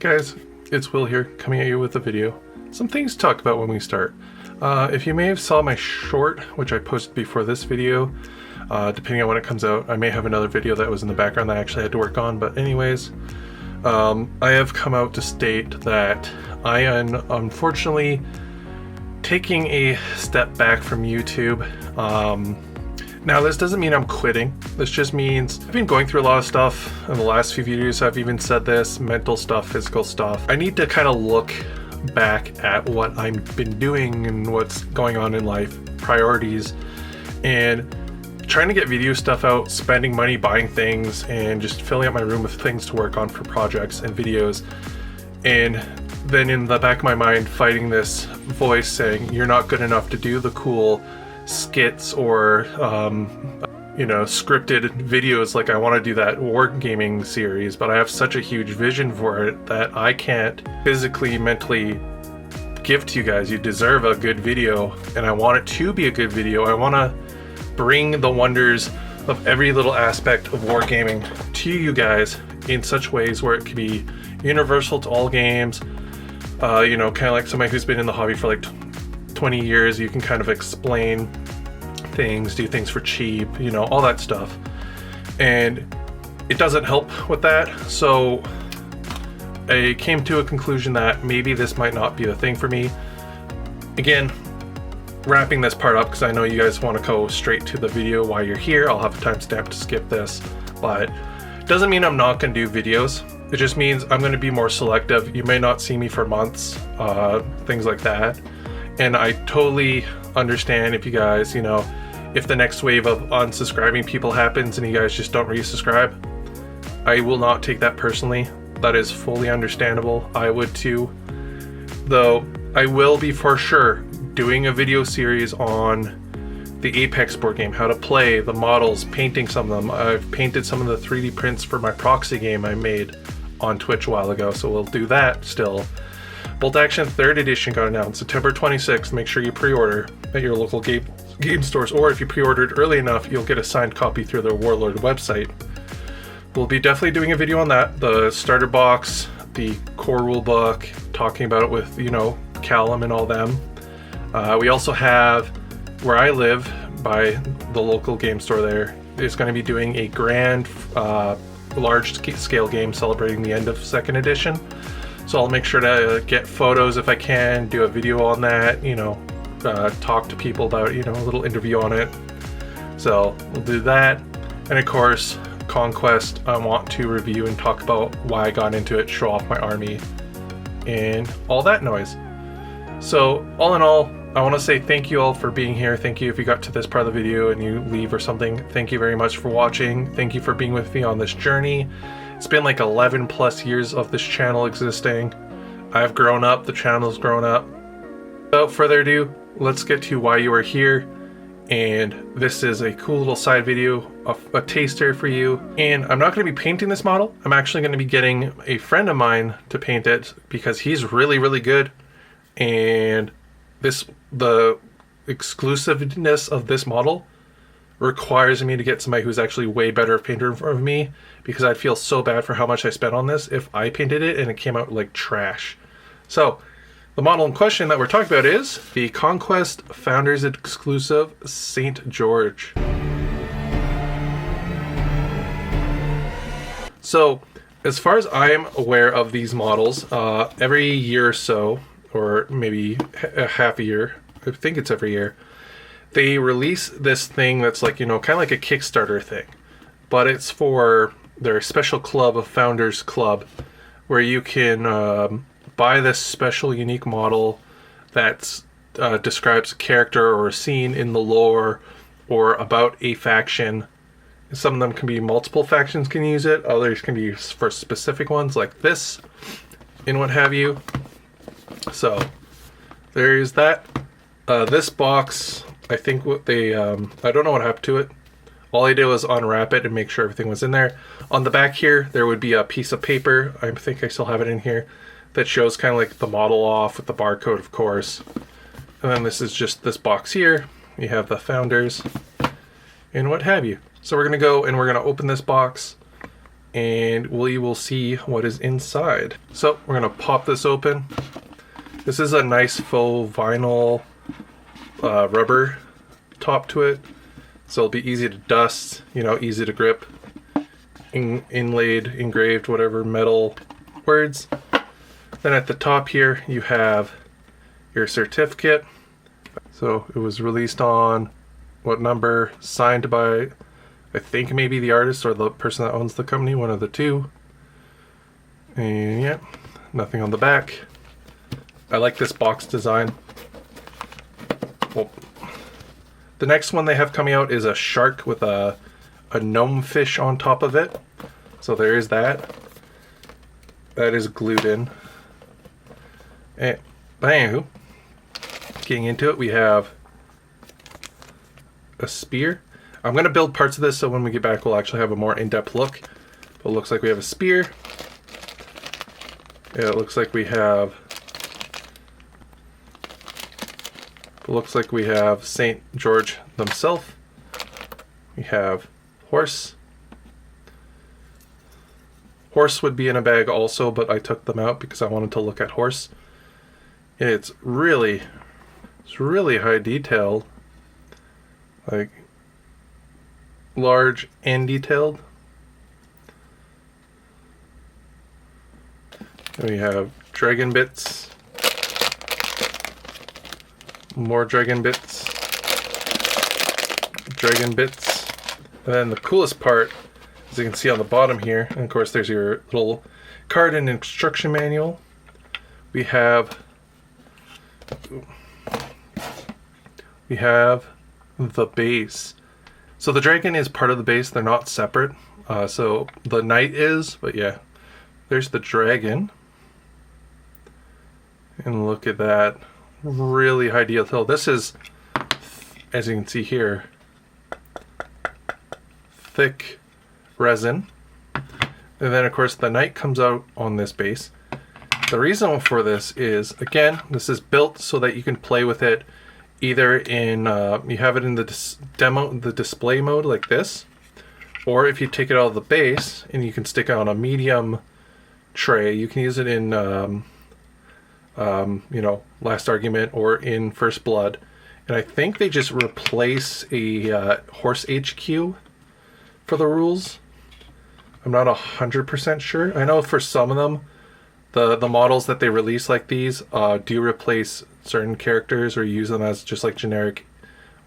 guys, it's Will here, coming at you with a video. Some things to talk about when we start. If you may have saw my short, which I posted before this video, depending on when it comes out, I may have another video that was in the background that I actually had to work on, but anyways, I have come out to state that I am unfortunately taking a step back from YouTube. Now this doesn't mean I'm quitting. This just means I've been going through a lot of stuff in the last few videos. I've even said this, mental stuff, physical stuff. I need to kind of look back at what I've been doing and what's going on in life, priorities, and trying to get video stuff out, spending money buying things, and just filling up my room with things to work on for projects and videos. And then in the back of my mind, fighting this voice saying, you're not good enough to do the cool skits or scripted videos like I want to do that wargaming series, but I have such a huge vision for it that I can't physically, mentally give to you guys. You deserve a good video, and I want it to be a good video. I want to bring the wonders of every little aspect of wargaming to you guys in such ways where it can be universal to all games. Kind of like somebody who's been in the hobby for like 20 years, you can kind of explain things, do things for cheap, all that stuff. And it doesn't help with that. So I came to a conclusion that maybe this might not be the thing for me. Again, wrapping this part up because I know you guys want to go straight to the video while you're here. I'll have a timestamp to skip this, but it doesn't mean I'm not going to do videos. It just means I'm going to be more selective. You may not see me for months, things like that. And I totally understand if you guys, if the next wave of unsubscribing people happens and you guys just don't resubscribe. I will not take that personally. That is fully understandable. I would too. Though I will be for sure doing a video series on the Apex board game, how to play, the models, painting some of them. I've painted some of the 3D prints for my proxy game I made on Twitch a while ago, so we'll do that still. Bolt Action 3rd edition got announced September 26th. Make sure you pre-order at your local game stores, or if you pre-ordered early enough, you'll get a signed copy through their Warlord website. We'll be definitely doing a video on that. The starter box, the core rule book, talking about it with, Callum and all them. We also have, where I live, by the local game store there, is going to be doing a grand, large-scale game celebrating the end of 2nd edition. So I'll make sure to get photos if I can, do a video on that, talk to people about, a little interview on it. So we'll do that. And of course, Conquest, I want to review and talk about why I got into it, show off my army, and all that noise. So all in all, I want to say thank you all for being here. Thank you if you got to this part of the video and you leave or something. Thank you very much for watching. Thank you for being with me on this journey. It's been like 11 plus years of this channel existing. I've grown up, the channel's grown up. Without further ado, let's get to why you are here. And this is a cool little side video, a taster for you. And I'm not going to be painting this model. I'm actually going to be getting a friend of mine to paint it because he's really, really good. And the exclusiveness of this model requires me to get somebody who's actually way better painter in front of me, because I'd feel so bad for how much I spent on this if I painted it and it came out like trash. So the model in question that we're talking about is the Conquest Founders Exclusive St. George. So as far as I'm aware of these models, every year or so, or maybe a half a year, I think it's every year, they release this thing that's like, kind of like a Kickstarter thing, but it's for their special club, a Founders Club, where you can buy this special unique model that describes a character or a scene in the lore or about a faction. Some of them can be multiple factions can use it, others can be for specific ones like this and what have you. So there's that. This box, I think what they, I don't know what happened to it. All I did was unwrap it and make sure everything was in there. On the back here, there would be a piece of paper, I think I still have it in here, that shows kind of like the model off with the barcode, of course. And then this is just this box here. You have the founders and what have you. So we're going to go and we're going to open this box and we will see what is inside. So we're gonna pop this open. This is a nice faux vinyl rubber top to it, so it'll be easy to dust, you know, easy to grip. Inlaid, engraved, whatever metal words. Then at the top here you have your certificate. So it was released on what number, signed by I think maybe the artist or the person that owns the company, one of the two. And yeah, nothing on the back. I like this box design. Well, the next one they have coming out is a shark with a gnome fish on top of it. So there is that. That is glued in. But anywho, getting into it, we have a spear. I'm going to build parts of this so when we get back we'll actually have a more in-depth look. But it looks like we have a spear. Yeah, it looks like we have... It looks like we have St. George themselves. We have horse. Horse would be in a bag also, but I took them out because I wanted to look at horse. It's really high detailed. Like, large and detailed. And we have dragon bits. More dragon bits. Dragon bits. And then the coolest part, as you can see on the bottom here, and of course there's your little card and instruction manual. We have the base. So the dragon is part of the base, they're not separate. So the knight is, but yeah, there's the dragon. And look at that, really high detail. This is, as you can see here, thick resin. And then of course the knight comes out on this base. The reason for this is, again, this is built so that you can play with it either in, you have it in the display mode like this, or if you take it out of the base and you can stick it on a medium tray, you can use it in, you know, Last Argument or in First Blood. And I think they just replace a horse HQ for the rules. I'm not 100% sure. I know for some of them, the models that they release like these do replace certain characters or use them as just like generic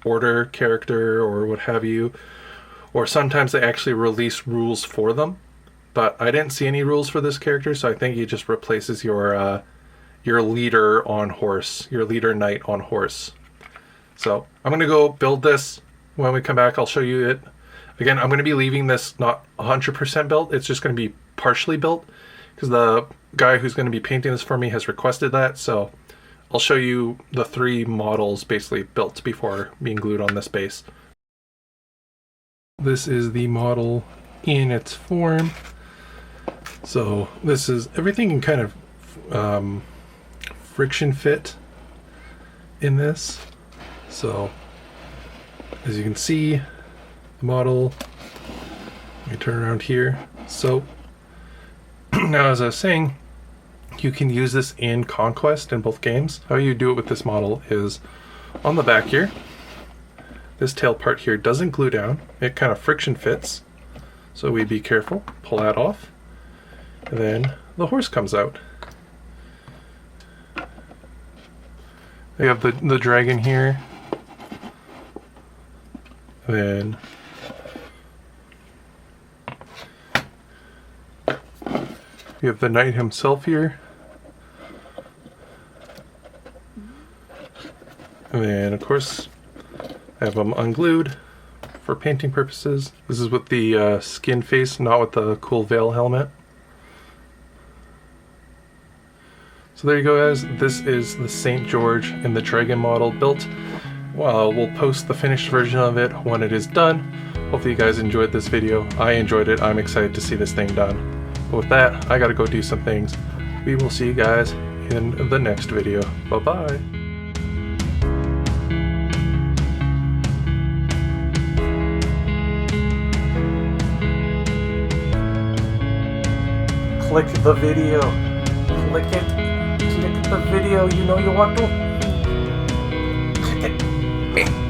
order character or what have you. Or sometimes they actually release rules for them. But I didn't see any rules for this character, so I think he just replaces your leader on horse, your leader knight on horse. So I'm going to go build this. When we come back, I'll show you it. Again, I'm going to be leaving this not 100% built. It's just going to be partially built because the guy who's going to be painting this for me has requested that. So I'll show you the 3 models basically built before being glued on this base. This is the model in its form. So this is everything in kind of friction fit in this. So as you can see, the model, let me turn around here. So now, as I was saying, you can use this in Conquest in both games. How you do it with this model is on the back here, this tail part here doesn't glue down, it kind of friction fits, so we be careful, pull that off, and then the horse comes out. We have the dragon here, and then we have the knight himself here. And then, of course, I have them unglued for painting purposes. This is with the skin face, not with the cool veil helmet. So there you go, guys. This is the St. George and the Dragon model built. Well, we'll post the finished version of it when it is done. Hopefully you guys enjoyed this video. I enjoyed it. I'm excited to see this thing done. But with that, I gotta go do some things. We will see you guys in the next video. Bye-bye. Click the video. Click it. Click the video. You know you want to. Click it.